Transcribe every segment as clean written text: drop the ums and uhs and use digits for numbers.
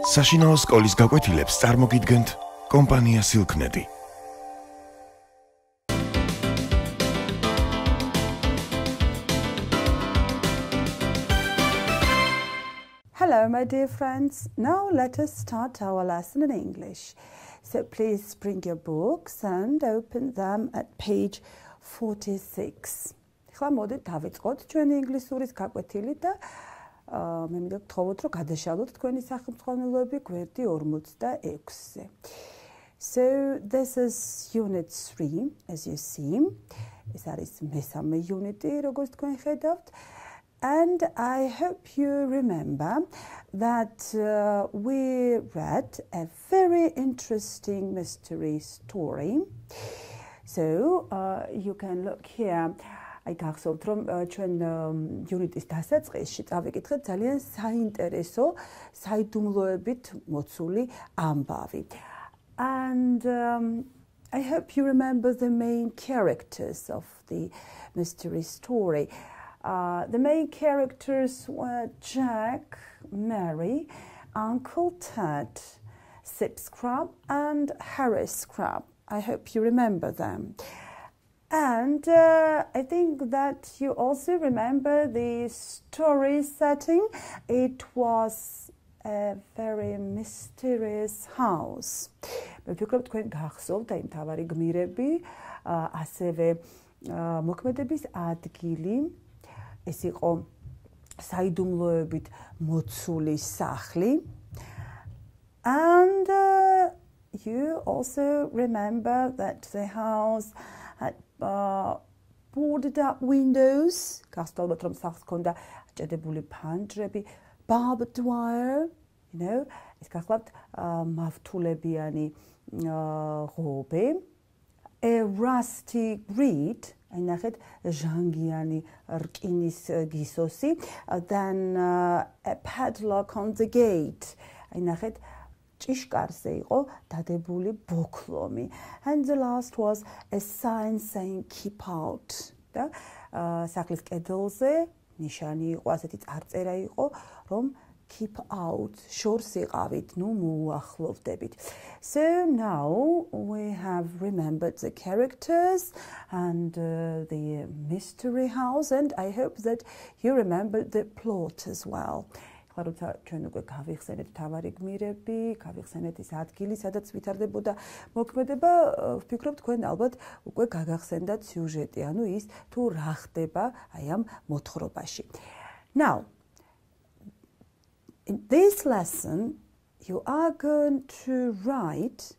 საშინაო სკოლის გაკვეთილებს წარმოგიდგენთ კომპანია Silkneti. Hello, my dear friends. Now let us start our lesson in English. So please bring your books and open them at page 46. ხლა მოდით დავიწყოთ ჩვენი ინგლისურის გაკვეთილი და მე მინდა გთხოვოთ რომ გადაშალოთ თქვენი სახელმძღვანელოები გვერდი 46-ზე. So this is unit 3 as you see. ეს არის მესამე unit-ი, როგორც თქვენ ხედავთ. And I hope you remember that we read a very interesting mystery story. So you can look here. I გახსოვთ რომ ჩვენ unit-ის დასაწყისში წავიკითხეთ ძალიან საინტერესო საიდუმლოებით მოცული ამბავი. And I hope you remember the main characters of the mystery story. The main characters were Jack, Mary, Uncle Ted, Sip Scrub, and Harry Scrub. I hope you remember them. And I think that you also remember the story setting. It was a very mysterious house. ვფიქრობ თქვენ გახსოვთ აი მთავარი გმირები, ასევე მოქმედების ადგილი. ეს იყო საიდუმლოებით მოცული სახლი. And you also remember that the house had boarded up windows. გასწავლოთ რომ სახლს ჰქონდა ჭედებული ფანჯრები, barbed wire, you know, ეს გახლავთ მავთულებიანი ღობე, a rusty reed, აი ნახეთ ჟანგიანი რკინის გისოსი, then a padlock on the gate, აი ნახეთ ჭიშკარზე იყო დადებული ბოქლომი. And the last was a sign saying keep out. და სახლის კედელზე ნიშანი იყო, ასეთი წარწერა იყო, რომ keep out, შორს იყავით, ნუ მოუახლოვდებით. So now we have remembered the characters and the mystery house, and I hope that you remembered the plot as well. როცა ჩვენ უკვე გავიხსენეთ თავარი გმირები, გავიხსენეთ ის ადგილი, სადაც ვითარდებოდა მოქმედება, ვფიქრობ თქვენ ალბათ უკვე გაგახსენდათ სიუჟეტი, ანუ ის თუ რა ხდება აი ამ მოთხრობაში. Now, in this lesson, you are going to write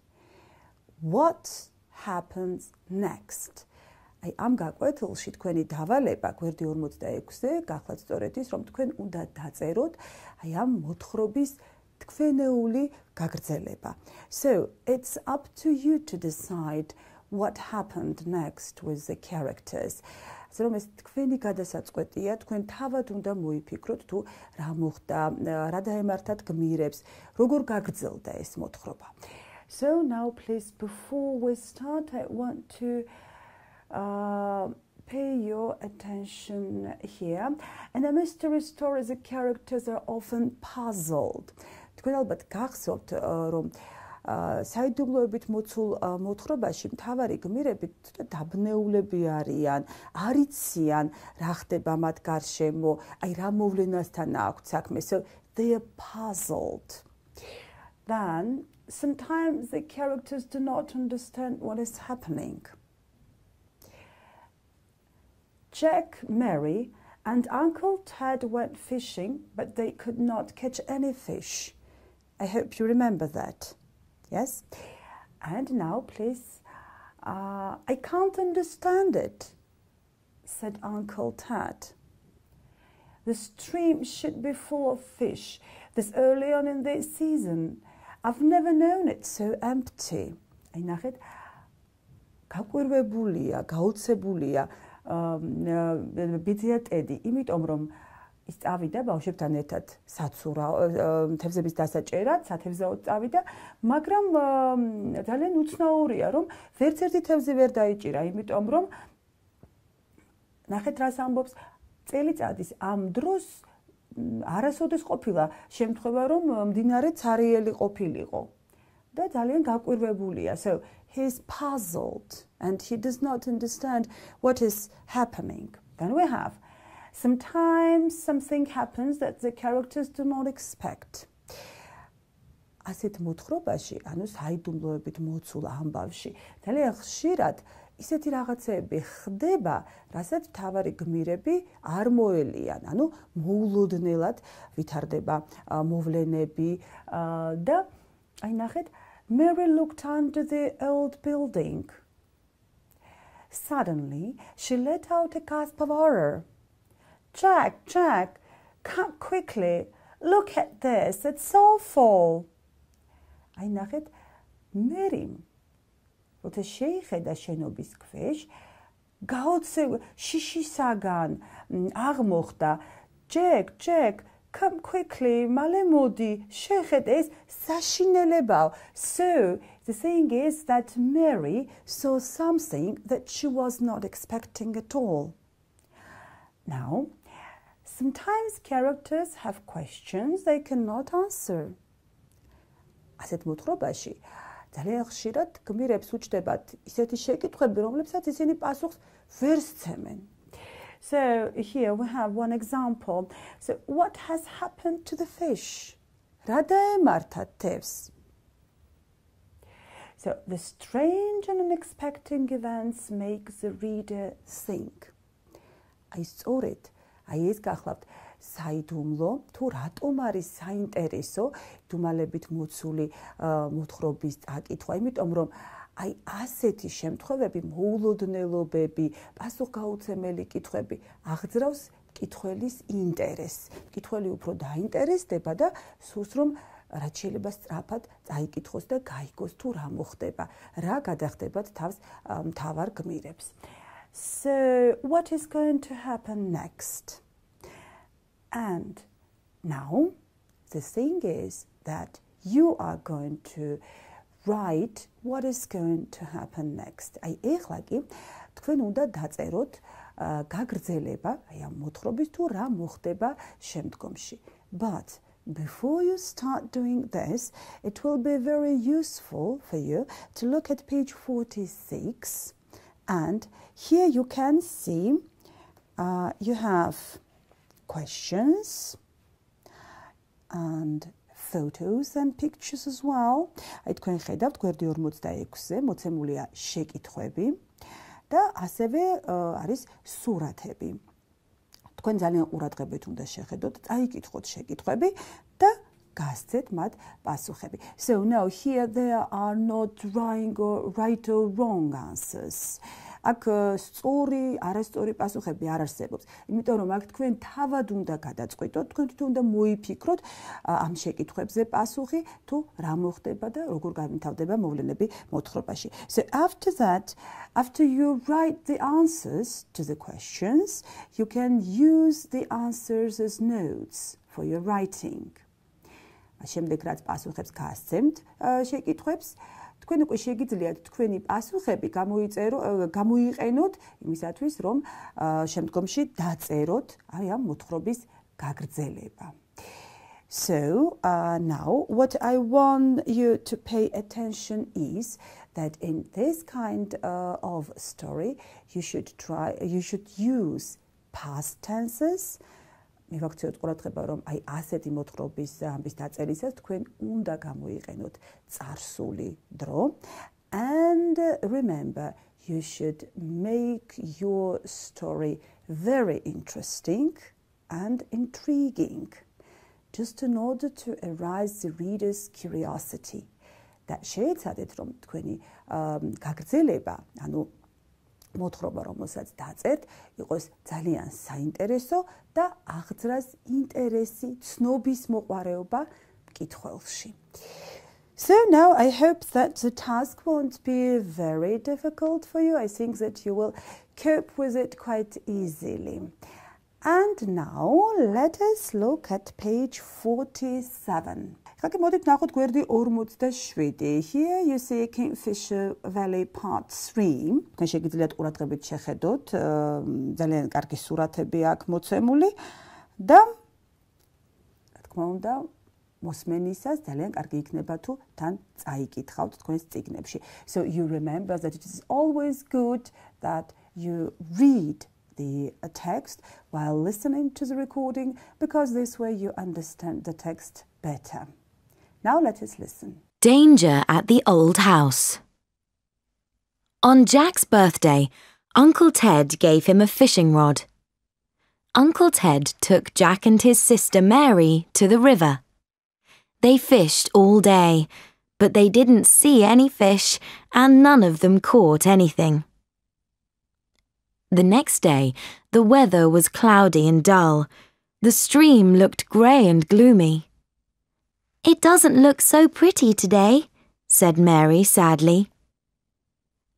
what happens next. აი ამ გაკვეთილში თქვენი დავალება გვერდი 46-ზე გახლავთ სწორედ ის, რომ თქვენ უნდა დაწეროთ აი ამ მოთხრობის თქვენეული გაგრძელება. So, it's up to you to decide what happened next with the characters. ასე რომ ეს თქვენი გადასაწყვეტია, თქვენ თავად უნდა მოიფიქროთ თუ რა მოხდა, რა დაემართათ გმირებს, როგორ გაგრძელდა ეს მოთხრობა. So now please, before we start, I want to pay your attention here. In a mystery story, the characters are often puzzled. თქვენ ალბათ გახსოვთ რომ საიდუმლოებით მოცულ მოთხრობაში მთავარი გმირები დაბნეულები არიან, არ იციან რა ხდება მათ გარშემო, აი რა მოვლენასთან აქვთ საქმე. So they are puzzled. Then sometimes the characters do not understand what is happening. Jack, Mary, and Uncle Ted went fishing, but they could not catch any fish. I hope you remember that. Yes? And now, please, I can't understand it, said Uncle Ted. The stream should be full of fish this early on in the season. I've never known it so empty. აი ნახეთ, გაკვირვებულია, გაოცებულია ბიძია ტედი, იმიტომ რომ ის წავიდა ბავშვებთან ერთად თევზების დასაჭერად, სათევზაოდ წავიდა, მაგრამ ძალიან უცნაურია, რომ ვერც ერთი თევზი ვერ დაიჭირა, იმიტომ რომ ნახეთ რას ამბობს, წელიწადის ამ დროს არასოდეს ყოფილა შემთხვევა, რომ მდინარე ცარიელი ყოფილიყო. და ძალიან გაკვირვებულია. So he's puzzled and he does not understand what is happening. Then we have sometimes something happens that the characters do not expect. ასეთ მოთხრობაში, ანუ საიდუმლოებით მოცულ ამბავში, ძალიან ხშირად ისეთი რაღაცები ხდება, რასაც მთავარი გმირები არ მოელიან, ანუ მოულოდნელად ვითარდება მოვლენები და აი ნახეთ, Mary looked under the old building. Suddenly, she let out a gasp of horror. Jack, Jack, come quickly. Look at this. It's awful. აი ნახეთ, მერიმ, როცა შეიხედა შენობის ქვეშ, გაოცე შიშისაგან აღმოხდა. Jack, Jack, come quickly, male modi, shekhede es sashinelebao. So, the thing is that Mary saw something that she was not expecting at all. Now, sometimes characters have questions they cannot answer. ასეთ მოთხრობაში ძალიან ხშირად გმირებს უჩნდებათ ისეთი შეკითხვები, რომლებსაც ისინი პასუხს ვერ სცემენ. So here we have one example. So what has happened to the fish? რა დაემართა თევზს? So the strange and unexpected events make the reader think. აი სწორედ, აი ეს გახლავთ საიდუმლო, თუ რატომ არის საინტერესო დუმალებით მოცული მოთხრობის წაკითხვა, იმიტომ რომ აი ასეთი შემთხვევები, მოულოდნელობები, პასუხგაუცემელი კითხვები აღძრავს მკითხველის ინტერესს. მკითველი უფრო დაინტერესდება და სურს რომ რაც შეიძლება სწრაფად წაიკითხოს და გაიგოს თუ რა მოხდება, რა გადახდებათ თავს მთავარ გმირებს. So what is going to happen next? And now the thing is that you are going to write what is going to happen next. აი ეხლა კი თქვენ უნდა დაწეროთ გაგრძელება, აი ამ მოთხრობის თუ რა მოხდება შემდგომში. But before you start doing this, it will be very useful for you to look at page 46. And here you can see you have questions and photos and pictures as well. აი თქვენ ხედავთ გვერდი 46-ზე მოცემულია შეკითხვები და ასევე არის სურათები. თქვენ ძალიან ყურადღებით უნდა შეხედოთ, წაიკითხოთ შეკითხვები და გასცეთ მათ პასუხები. So now here there are not right or wrong answers. აქ სწორი, არასწორი პასუხები არ არსებობს. იმიტომ რომ აქ თქვენ თავად უნდა გადაწყვიტოთ, თქვენ თვითონ უნდა მოიფიქროთ ამ შეკითხვებზე პასუხი, თუ რა მოხდება და როგორ განვითარდება მოვლენები მოთხრობაში. So after that, after you write the answers to the questions, you can use the answers as notes for your writing. შემდეგ რაც პასუხებს გასცემთ შეკითხვებს, თქვენ უკვე შეგიძლიათ თქვენი პასუხები გამოიყენოთ იმისათვის, რომ შემდგომში დაწეროთ აი ამ მოთხრობის გაგრძელება. So now what I want you to pay attention is that in this kind of story you should use past tenses. მივაქციოთ ყურადღება, რომ აი ასეთი მოთხრობის ამბის დაწერისას თქვენ უნდა გამოიყენოთ წარსული დრო. And remember, you should make your story very interesting and intriguing, just in order to arouse the reader's curiosity. და შეეცადეთ, რომ თქვენი გაგრძელება, ანუ მოთხრობა, რომელსაც დაწერთ, იყოს ძალიან საინტერესო და აღძრას ინტერესი, ცნობის მოყვარეობა მკითხველში. So now I hope that the task won't be very difficult for you. I think that you will cope with it quite easily. And now let us look at page 47. Here you see Kingfisher Valley Part 3. შეგიძლიათ ყურადღებით შეხედოთ, ძალიან კარგი სურათები აქვს მოცემული და თქმა უნდა, მოსმენისას ძალიან კარგი იქნება თუ თან წაიკითხავთ თქვენს წიგნებში. So you remember that it is always good that you read the text while listening to the recording, because this way you understand the text better. Now let us listen. Danger at the old house. On Jack's birthday, Uncle Ted gave him a fishing rod. Uncle Ted took Jack and his sister Mary to the river. They fished all day, but they didn't see any fish, and none of them caught anything. The next day, the weather was cloudy and dull. The stream looked grey and gloomy. "It doesn't look so pretty today," said Mary sadly.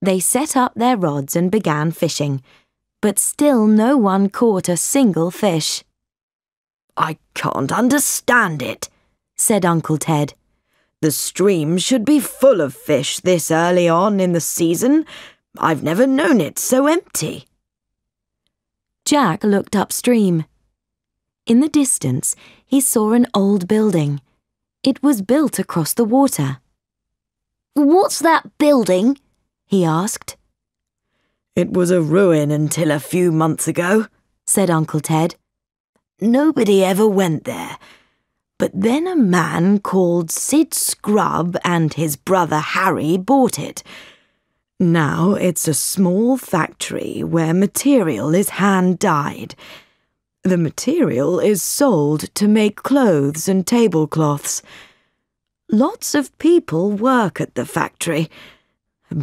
They set up their rods and began fishing, but still no one caught a single fish. "I can't understand it," said Uncle Ted. "The stream should be full of fish this early on in the season. I've never known it so empty." Jack looked upstream. In the distance, he saw an old building. It was built across the water. "What's that building?" he asked. "It was a ruin until a few months ago," said Uncle Ted. "Nobody ever went there. But then a man called Sid Scrubb and his brother Harry bought it. Now it's a small factory where material is hand-dyed. The material is sold to make clothes and tablecloths. Lots of people work at the factory,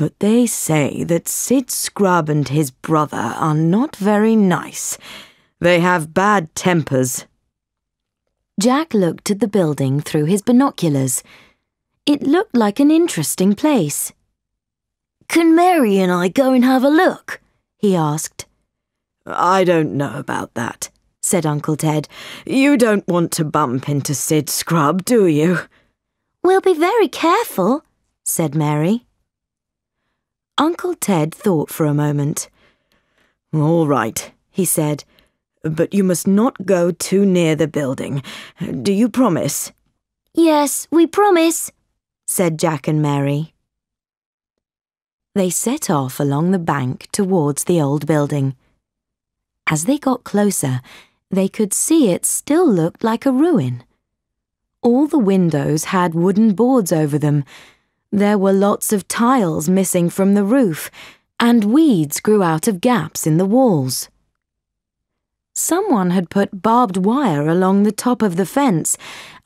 but they say that Sid Scrubb and his brother are not very nice. They have bad tempers." Jack looked at the building through his binoculars. It looked like an interesting place. "Can Mary and I go and have a look?" he asked. "I don't know about that," said Uncle Ted. "You don't want to bump into Sid Scrubb, do you?" "We'll be very careful," said Mary. Uncle Ted thought for a moment. "All right," he said, "but you must not go too near the building. Do you promise?" "Yes, we promise," said Jack and Mary. They set off along the bank towards the old building. As they got closer, they could see it still looked like a ruin. All the windows had wooden boards over them. There were lots of tiles missing from the roof, and weeds grew out of gaps in the walls. Someone had put barbed wire along the top of the fence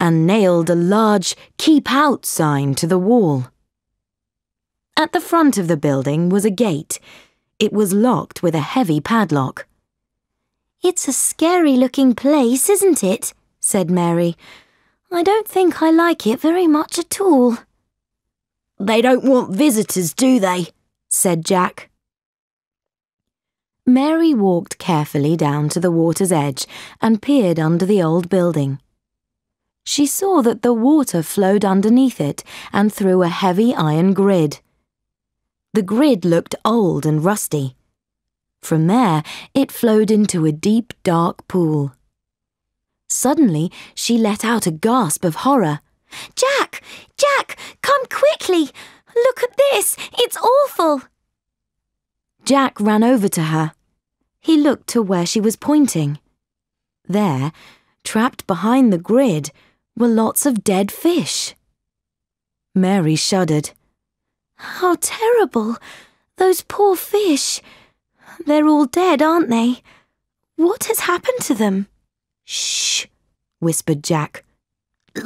and nailed a large "Keep Out" sign to the wall. At the front of the building was a gate. It was locked with a heavy padlock. "It's a scary-looking place, isn't it?" said Mary. "I don't think I like it very much at all." "They don't want visitors, do they?" said Jack. Mary walked carefully down to the water's edge and peered under the old building. She saw that the water flowed underneath it and through a heavy iron grid. The grid looked old and rusty. From there, it flowed into a deep, dark pool. Suddenly, she let out a gasp of horror. "Jack! Jack! Come quickly! Look at this! It's awful!" Jack ran over to her. He looked to where she was pointing. There, trapped behind the grid, were lots of dead fish. Mary shuddered. "How terrible! Those poor fish! They're all dead, aren't they? What has happened to them?" "Shh!" whispered Jack.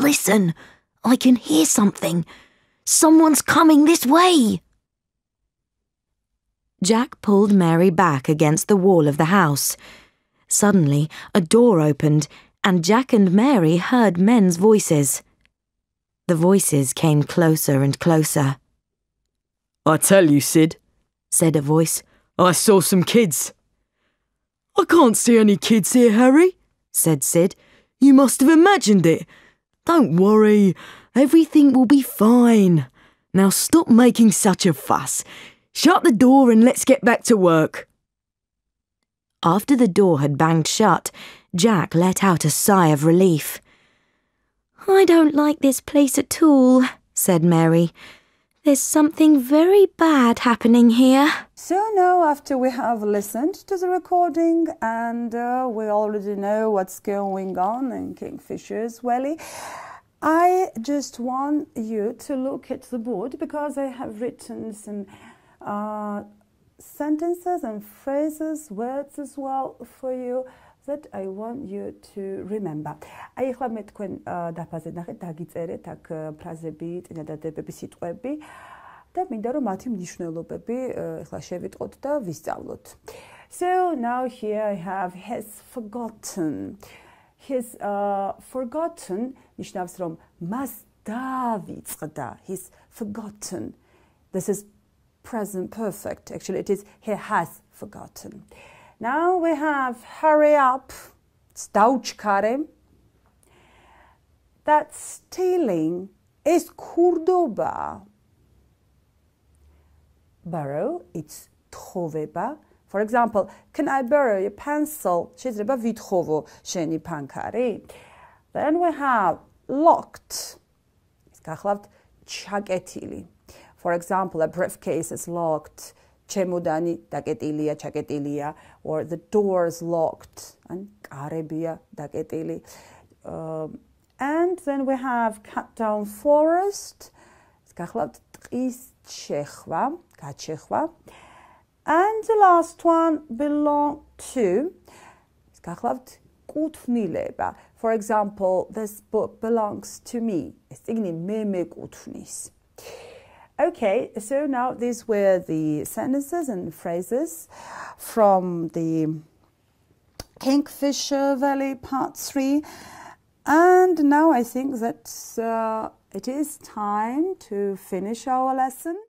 "Listen, I can hear something. Someone's coming this way." Jack pulled Mary back against the wall of the house. Suddenly, a door opened, and Jack and Mary heard men's voices. The voices came closer and closer. "I tell you, Sid," said a voice, "I saw some kids." "I can't see any kids here, Harry," said Sid. "You must have imagined it. Don't worry, everything will be fine. Now stop making such a fuss. Shut the door and let's get back to work." After the door had banged shut, Jack let out a sigh of relief. I don't like this place at all, said Mary. There's something very bad happening here. So now, after we have listened to the recording and we already know what's going on in Kingfisher's Valley, I just want you to look at the board because I have written some sentences and phrases, words as well for you that I want you to remember. აი ახლა მე თქვენ დაფაზე ნახეთ, დაგიწერეთ აქ ფრაზები, წინადადებები, სიტყვები და მინდა რომ მათი მნიშვნელობები ახლა შევიტყოთ და ვისწავლოთ. So now here I have has forgotten. His forgotten ნიშნავს რომ მას დავიწყდა. He's forgotten. This is present perfect. Actually it is he has forgotten. Now we have hurry up, it's dauchkare. That's stealing is kurdoba. Borrow, it's troveba. For example, can I borrow your pencil? Შეიძლება ვითხოვო შენი ფანქარი. Then we have locked. ის გახლავთ ჩაკეტილი. For example, a briefcase is locked. ჩემოდანი დაკეტილია, ჩაკეტილია, or the door is locked, and კარებია დაკეტილი. And then we have cut down forest. გახლავთ ტყის შეხვა, გაჩეხვა. And the last one belong to. გახლავთ კუთვნილება. For example, this book belongs to me. ეს წიგნი მე მეკუთვნის. Okay, so now these were the sentences and phrases from the Kingfisher Valley Part 3. And now I think that it is time to finish our lesson.